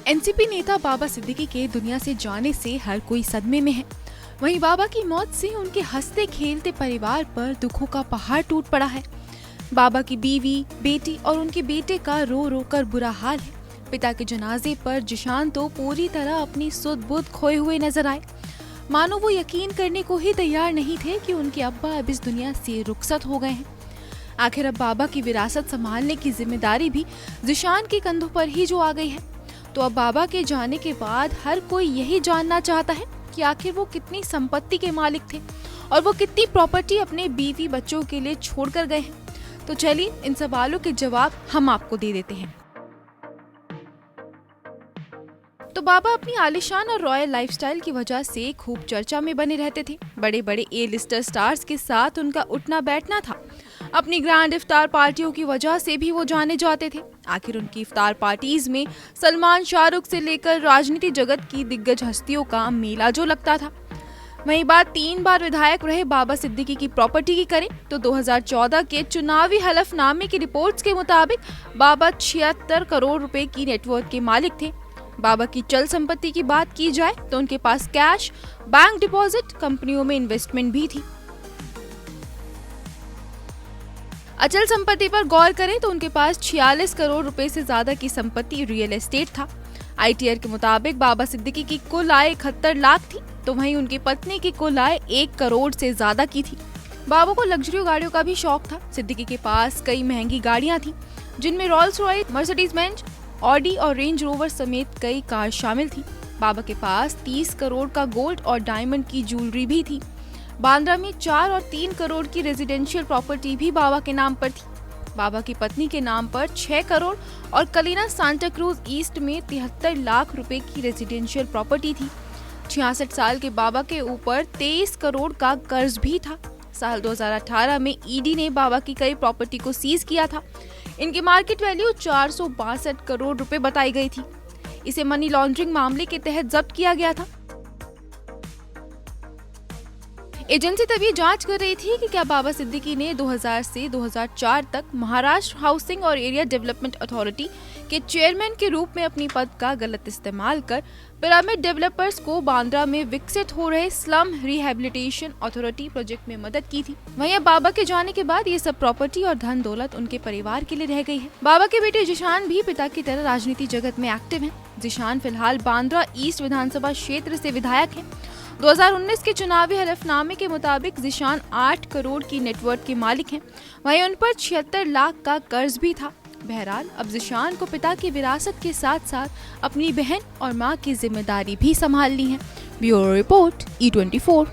NCP नेता बाबा सिद्दीकी के दुनिया से जाने से हर कोई सदमे में है। वहीं बाबा की मौत से उनके हंसते खेलते परिवार पर दुखों का पहाड़ टूट पड़ा है। बाबा की बीवी, बेटी और उनके बेटे का रो रो कर बुरा हाल है। पिता के जनाजे पर जिशान तो पूरी तरह अपनी सुध बुध खोए हुए नजर आए, मानो वो यकीन करने को ही तैयार नहीं थे कि उनके अब्बा अब इस दुनिया से रुखसत हो गए हैं। आखिर अब बाबा की विरासत संभालने की जिम्मेदारी भी जिशान के कंधों पर ही जो आ गई है। तो अब बाबा के जाने के बाद हर कोई यही जानना चाहता है कि आखिर वो कितनी संपत्ति के मालिक थे और वो कितनी प्रॉपर्टी अपने बीवी बच्चों के लिए छोड़कर गए हैं। तो चलिए इन सवालों के जवाब हम आपको दे देते हैं। तो बाबा अपनी आलीशान और रॉयल लाइफस्टाइल की वजह से खूब चर्चा में बने रहते थे। बड़े बड़े ए-लिस्टर स्टार्स के साथ उनका उठना बैठना था। अपनी ग्रैंड इफ्तार पार्टियों की वजह से भी वो जाने जाते थे। आखिर उनकी इफ्तार पार्टीज में सलमान, शाहरुख से लेकर राजनीति जगत की दिग्गज हस्तियों का मेला जो लगता था। वहीं बात 3 बार विधायक रहे बाबा सिद्दीकी की प्रॉपर्टी की करें तो 2014 के चुनावी हलफनामे की रिपोर्ट्स के मुताबिक बाबा 76 करोड़ रुपए की नेटवर्थ के मालिक थे। बाबा की चल संपत्ति की बात की जाए तो उनके पास कैश, बैंक डिपॉजिट, कंपनियों में इन्वेस्टमेंट भी थी। अचल संपत्ति पर गौर करें तो उनके पास 46 करोड़ रुपए से ज्यादा की संपत्ति रियल एस्टेट था। आईटीआर के मुताबिक बाबा सिद्दीकी की कुल आय 71 लाख थी, तो वहीं उनकी पत्नी की कुल आय 1 करोड़ से ज्यादा की थी। बाबा को लग्जरी गाड़ियों का भी शौक था। सिद्दीकी के पास कई महंगी गाड़ियां थी, जिनमें Rolls Royce, Mercedes Benz, Audi और रेंज रोवर समेत कई कार शामिल थी। बाबा के पास 30 करोड़ का गोल्ड और डायमंड की ज्वेलरी भी थी। बांद्रा में 4 और 3 करोड़ की रेजिडेंशियल प्रॉपर्टी भी बाबा के नाम पर थी। बाबा की पत्नी के नाम पर 6 करोड़ और कलीना सांता क्रूज ईस्ट में 73 लाख रुपए की रेजिडेंशियल प्रॉपर्टी थी। 66 साल के बाबा के ऊपर 23 करोड़ का कर्ज भी था। साल 2018 में ईडी ने बाबा की कई प्रॉपर्टी को सीज किया था। इनकी मार्केट वैल्यू 462 करोड़ रुपए बताई गई थी। इसे मनी लॉन्ड्रिंग मामले के तहत जब्त किया गया था। एजेंसी तब ये जांच कर रही थी कि क्या बाबा सिद्दीकी ने 2000 से 2004 तक महाराष्ट्र हाउसिंग और एरिया डेवलपमेंट अथॉरिटी के चेयरमैन के रूप में अपनी पद का गलत इस्तेमाल कर पिरामिड डेवलपर्स को बांद्रा में विकसित हो रहे स्लम रिहेबिलिटेशन अथॉरिटी प्रोजेक्ट में मदद की थी। वहीं बाबा के जाने के बाद ये सब प्रॉपर्टी और धन दौलत उनके परिवार के लिए रह गई है। बाबा के बेटे जिशान भी पिता की तरह राजनीति जगत में एक्टिव हैं। जिशान फिलहाल बांद्रा ईस्ट विधानसभा क्षेत्र से विधायक हैं। 2019 के चुनावी हलफनामे के मुताबिक जिशान 8 करोड़ की नेटवर्थ के मालिक हैं। वहीं उन पर 76 लाख का कर्ज भी था। बहरहाल अब जिशान को पिता की विरासत के साथ साथ अपनी बहन और मां की जिम्मेदारी भी संभालनी है। Bureau report E24।